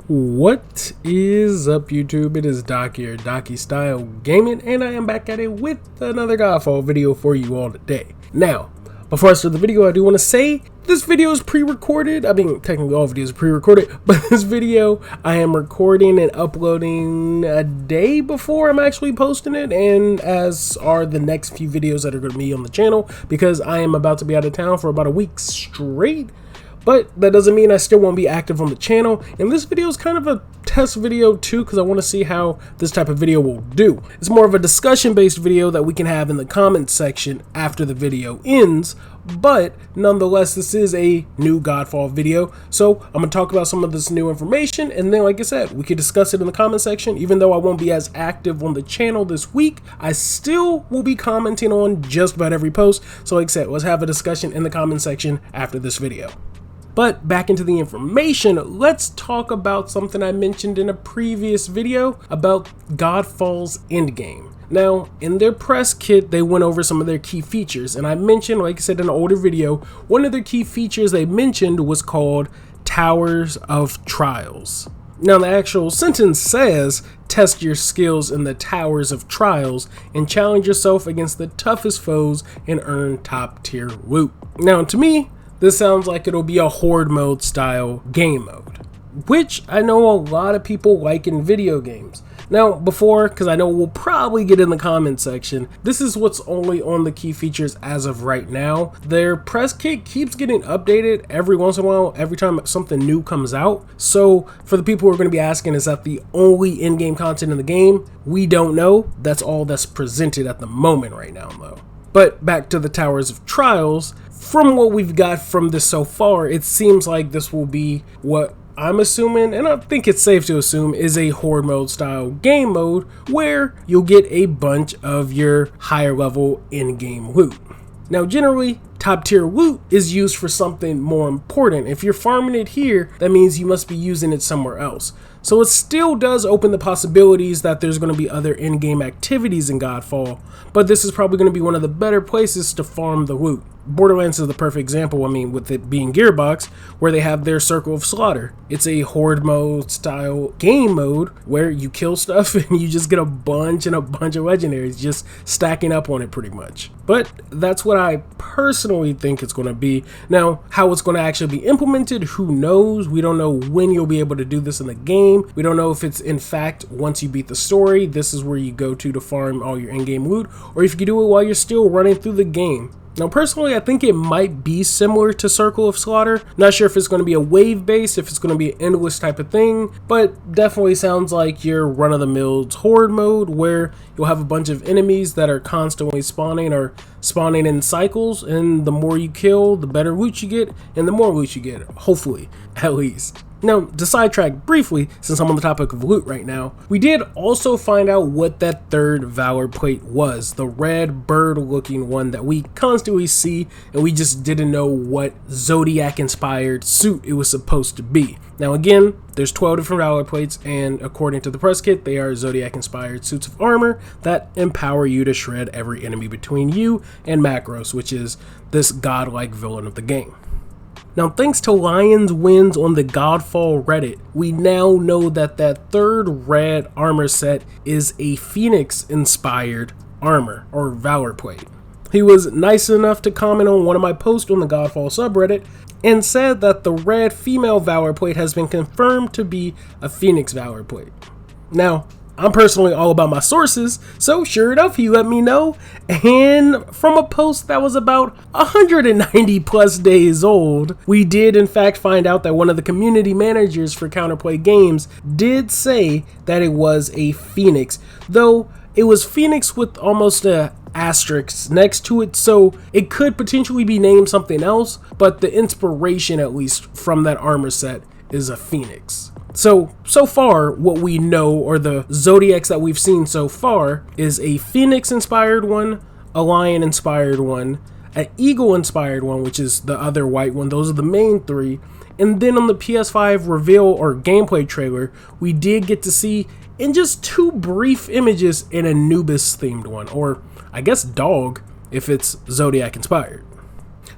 What is up, YouTube? It is Doc here, Docky Style Gaming, and I am back at it with another GodFall video for you all today. Now, before I start the video, I do want to say this video is pre-recorded. I mean, technically all videos are pre-recorded, but this video I am recording and uploading a day before I'm actually posting it, and as are the next few videos that are going to be on the channel, because I am about to be out of town for about a week straight. But that doesn't mean I still won't be active on the channel, and this video is kind of a test video too, because I want to see how this type of video will do. It's more of a discussion based video that we can have in the comment section after the video ends, but nonetheless this is a new GodFall video, so I'm going to talk about some of this new information, and then like I said, we could discuss it in the comment section. Even though I won't be as active on the channel this week, I still will be commenting on just about every post, so like I said, let's have a discussion in the comment section after this video. But back into the information, let's talk about something I mentioned in a previous video about GodFalls Endgame. Now, in their press kit, they went over some of their key features, and I mentioned, like I said in an older video, one of their key features they mentioned was called Towers of Trials. Now, the actual sentence says, test your skills in the Towers of Trials and challenge yourself against the toughest foes and earn top tier loot. Now, to me, this sounds like it'll be a horde mode style game mode, which I know a lot of people like in video games. Now, because I know we'll probably get in the comment section, this is what's only on the key features as of right now. Their press kit keeps getting updated every once in a while, every time something new comes out. So for the people who are going to be asking, is that the only in-game content in the game? We don't know. That's all that's presented at the moment right now, though. But back to the Towers of Trials. From what we've got from this so far, it seems like this will be what I'm assuming, and I think it's safe to assume, is a horde mode style game mode where you'll get a bunch of your higher level in-game loot. Now, generally, top tier loot is used for something more important. If you're farming it here, that means you must be using it somewhere else. So it still does open the possibilities that there's going to be other in-game activities in GodFall, but this is probably going to be one of the better places to farm the loot. Borderlands is the perfect example, I mean, with it being Gearbox, where they have their Circle of Slaughter. It's a horde mode style game mode where you kill stuff and you just get a bunch of legendaries just stacking up on it pretty much. But that's what I personally think it's going to be. Now, how it's going to actually be implemented, who knows? We don't know when you'll be able to do this in the game. We don't know if it's in fact once you beat the story, this is where you go to farm all your in-game loot, or if you can do it while you're still running through the game. Now, personally, I think it might be similar to Circle of Slaughter. Not sure if it's going to be a wave base, if it's going to be an endless type of thing, but definitely sounds like your run-of-the-mill horde mode where you'll have a bunch of enemies that are constantly spawning or spawning in cycles, and the more you kill, the better loot you get, and the more loot you get, hopefully, at least. Now, to sidetrack briefly, since I'm on the topic of loot right now, we did also find out what that third Valor plate was, the red bird looking one that we constantly see, and we just didn't know what Zodiac inspired suit it was supposed to be. Now again, there's 12 different Valor plates, and according to the press kit, they are Zodiac inspired suits of armor that empower you to shred every enemy between you and Macros, which is this godlike villain of the game. Now, thanks to Lions Wins on the GodFall Reddit, we now know that that third red armor set is a Phoenix-inspired armor, or Valor plate. He was nice enough to comment on one of my posts on the GodFall subreddit and said that the red female Valor plate has been confirmed to be a Phoenix Valor plate. Now, I'm personally all about my sources, so sure enough, he let me know, and from a post that was about 190 plus days old, we did in fact find out that one of the community managers for Counterplay Games did say that it was a Phoenix, though it was Phoenix with almost a asterisk next to it, so it could potentially be named something else, but the inspiration, at least from that armor set, is a Phoenix. So far, what we know, or the Zodiacs that we've seen so far, is a Phoenix-inspired one, a Lion-inspired one, an Eagle-inspired one, which is the other white one. Those are the main three. And then on the PS5 reveal or gameplay trailer, we did get to see, in just 2 brief images, an Anubis-themed one, or I guess dog, if it's Zodiac-inspired.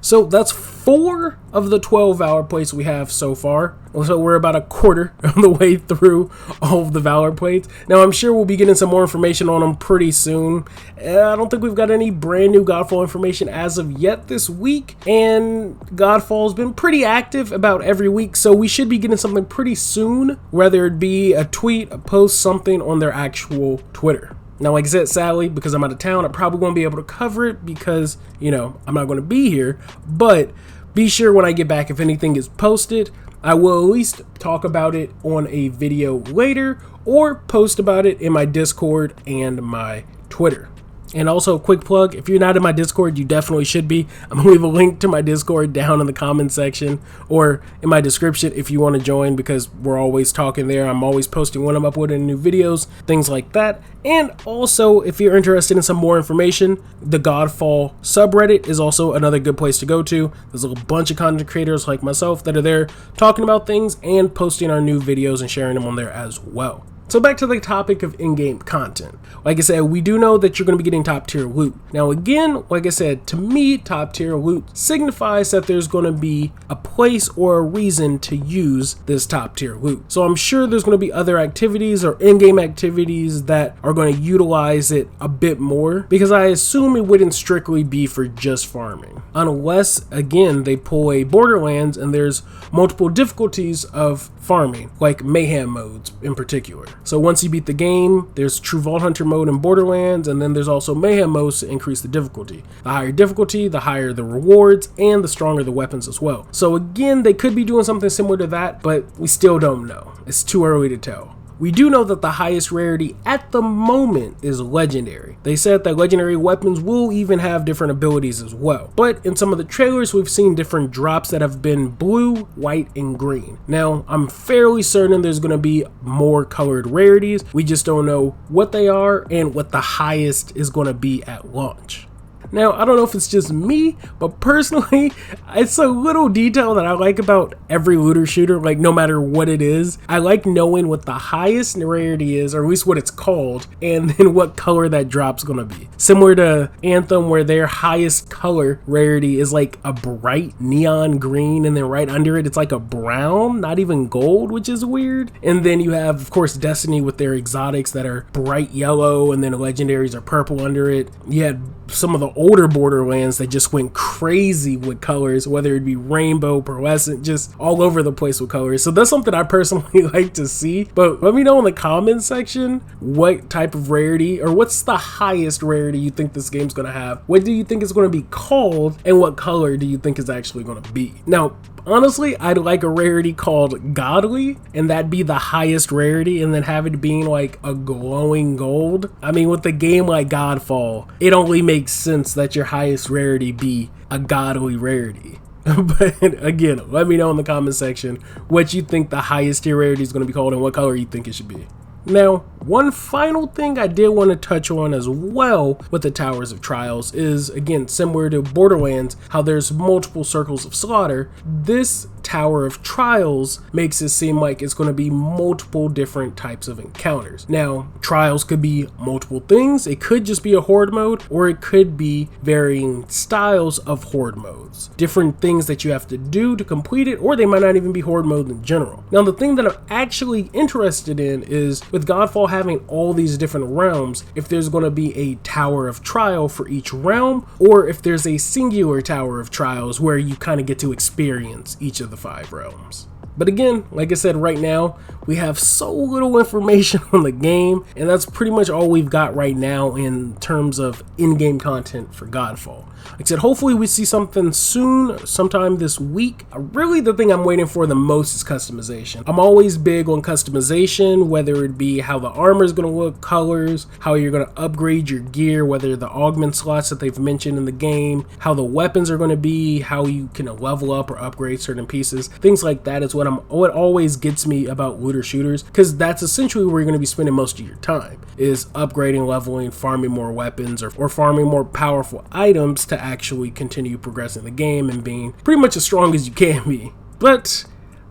So that's 4 of the 12 Valorplates we have so far. So we're about a quarter of the way through all of the Valorplates. Now I'm sure we'll be getting some more information on them pretty soon. I don't think we've got any brand new GodFall information as of yet this week. And GodFall's been pretty active about every week, so we should be getting something pretty soon, whether it be a tweet, a post, something on their actual Twitter. Now, like I said, sadly, because I'm out of town, I probably won't be able to cover it because, you know, I'm not going to be here. But be sure when I get back, if anything is posted, I will at least talk about it on a video later or post about it in my Discord and my Twitter. And also, quick plug, if you're not in my Discord, you definitely should be. I'm going to leave a link to my Discord down in the comment section or in my description if you want to join, because we're always talking there. I'm always posting when I'm uploading new videos, things like that. And also, if you're interested in some more information, the GodFall subreddit is also another good place to go to. There's a bunch of content creators like myself that are there talking about things and posting our new videos and sharing them on there as well. So back to the topic of in-game content. Like I said, we do know that you're going to be getting top tier loot. Now again, like I said, to me, top tier loot signifies that there's going to be a place or a reason to use this top tier loot. So I'm sure there's going to be other activities or in-game activities that are going to utilize it a bit more, because I assume it wouldn't strictly be for just farming. Unless, again, they pull a Borderlands and there's multiple difficulties of farming, like mayhem modes in particular. So once you beat the game, there's true Vault Hunter mode in Borderlands, and then there's also mayhem modes to increase the difficulty. The higher difficulty, the higher the rewards, and the stronger the weapons as well. So again, they could be doing something similar to that, but we still don't know. It's too early to tell. We do know that the highest rarity at the moment is legendary. They said that legendary weapons will even have different abilities as well. But in some of the trailers, we've seen different drops that have been blue, white, and green. Now, I'm fairly certain there's going to be more colored rarities. We just don't know what they are and what the highest is going to be at launch. Now, I don't know if it's just me, but personally, it's a little detail that I like about every looter shooter, like no matter what it is. I like knowing what the highest rarity is, or at least what it's called, and then what color that drop's gonna be. Similar to Anthem, where their highest color rarity is like a bright neon green, and then right under it, it's like a brown, not even gold, which is weird. And then you have, of course, Destiny with their exotics that are bright yellow, and then legendaries are purple under it. You had some of the older Borderlands that just went crazy with colors, whether it be rainbow, pearlescent, just all over the place with colors. So that's something I personally like to see. But let me know in the comments section what type of rarity, or what's the highest rarity you think this game's gonna have. What do you think it's gonna be called, and what color do you think is actually gonna be? Now, honestly, I'd like a rarity called Godly, and that'd be the highest rarity, and then have it being like a glowing gold. I mean, with a game like GodFall, it only makes sense that your highest rarity be a godly rarity. But again, let me know in the comment section what you think the highest tier rarity is going to be called and what color you think it should be. Now, one final thing I did want to touch on as well with the Towers of Trials is, again, similar to Borderlands, how there's multiple circles of slaughter. This Tower of Trials makes it seem like it's going to be multiple different types of encounters. Now, trials could be multiple things. It could just be a horde mode, or it could be varying styles of horde modes. Different things that you have to do to complete it, or they might not even be horde mode in general. Now, the thing that I'm actually interested in is, with GodFall having all these different realms, if there's going to be a Tower of Trial for each realm, or if there's a singular Tower of Trials where you kind of get to experience each of the 5 realms. But again, like I said, right now, we have so little information on the game, and that's pretty much all we've got right now in terms of in-game content for GodFall. Like I said, hopefully we see something soon, sometime this week. Really, the thing I'm waiting for the most is customization. I'm always big on customization, whether it be how the armor is going to look, colors, how you're going to upgrade your gear, whether the augment slots that they've mentioned in the game, how the weapons are going to be, how you can level up or upgrade certain pieces. Things like that is what always gets me about looter shooters, because that's essentially where you're going to be spending most of your time, is upgrading, leveling, farming more weapons, or farming more powerful items to actually continue progressing the game and being pretty much as strong as you can be. But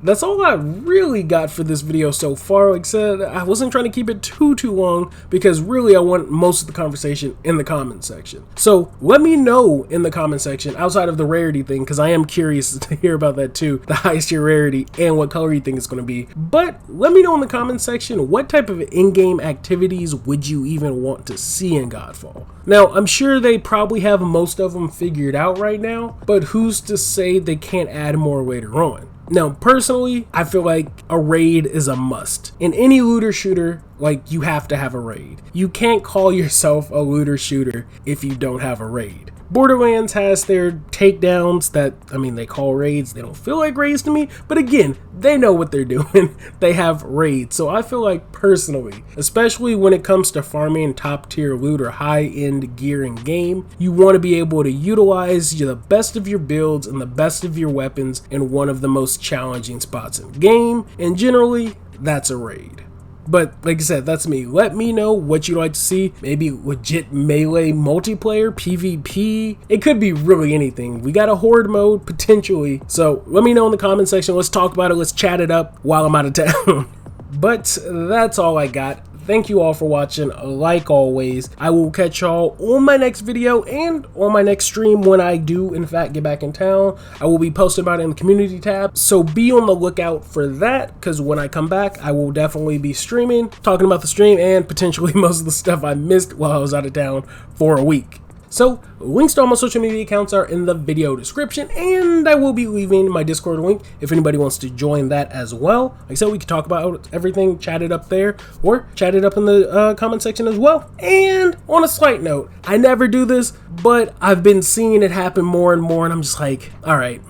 that's all I really got for this video so far. Like I said, I wasn't trying to keep it too long because really I want most of the conversation in the comment section. So let me know in the comment section, outside of the rarity thing, because I am curious to hear about that too, the highest tier rarity and what color you think it's going to be. But let me know in the comment section, what type of in-game activities would you even want to see in GodFall? Now, I'm sure they probably have most of them figured out right now, but who's to say they can't add more later on? Now, personally, I feel like a raid is a must. In any looter shooter, like, you have to have a raid. You can't call yourself a looter shooter if you don't have a raid. Borderlands has their takedowns that, I mean, they call raids. They don't feel like raids to me, but again, they know what they're doing. They have raids. So I feel like personally, especially when it comes to farming top tier loot or high end gear in game, you want to be able to utilize the best of your builds and the best of your weapons in one of the most challenging spots in game, and generally, that's a raid. But like I said, that's me. Let me know what you'd like to see. Maybe legit melee multiplayer, PvP. It could be really anything. We got a horde mode potentially. So let me know in the comment section. Let's talk about it. Let's chat it up while I'm out of town. But that's all I got. Thank you all for watching. Like always, I will catch y'all on my next video and on my next stream when I do in fact get back in town. I will be posting about it in the community tab, so be on the lookout for that, because when I come back I will definitely be streaming, talking about the stream and potentially most of the stuff I missed while I was out of town for a week. So links to all my social media accounts are in the video description, and I will be leaving my Discord link if anybody wants to join that as well. Like I said, we can talk about everything, chat it up there, or chat it up in the comment section as well. And on a slight note, I never do this, but I've been seeing it happen more and more, and I'm just like, all right,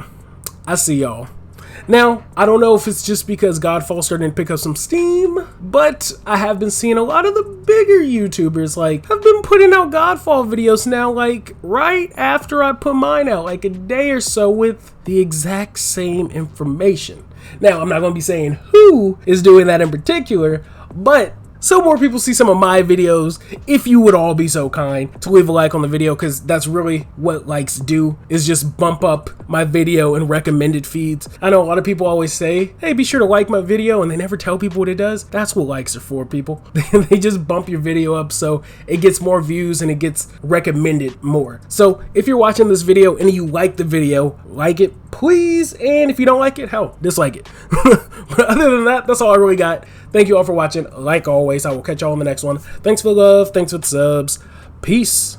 I see y'all. Now, I don't know if it's just because GodFall starting to pick up some steam, but I have been seeing a lot of the bigger YouTubers, like, have been putting out GodFall videos now, like, right after I put mine out, like a day or so, with the exact same information. Now, I'm not going to be saying who is doing that in particular, but so more people see some of my videos, if you would all be so kind to leave a like on the video, because that's really what likes do, is just bump up my video in recommended feeds. I know a lot of people always say, hey, be sure to like my video, and they never tell people what it does. That's what likes are for, people. They just bump your video up so it gets more views and it gets recommended more. So if you're watching this video and you like the video, like it, please, and if you don't like it, hell, dislike it. But other than that, that's all I really got. Thank you all for watching. Like always, I will catch y'all on the next one. Thanks for the love, thanks for the subs. Peace.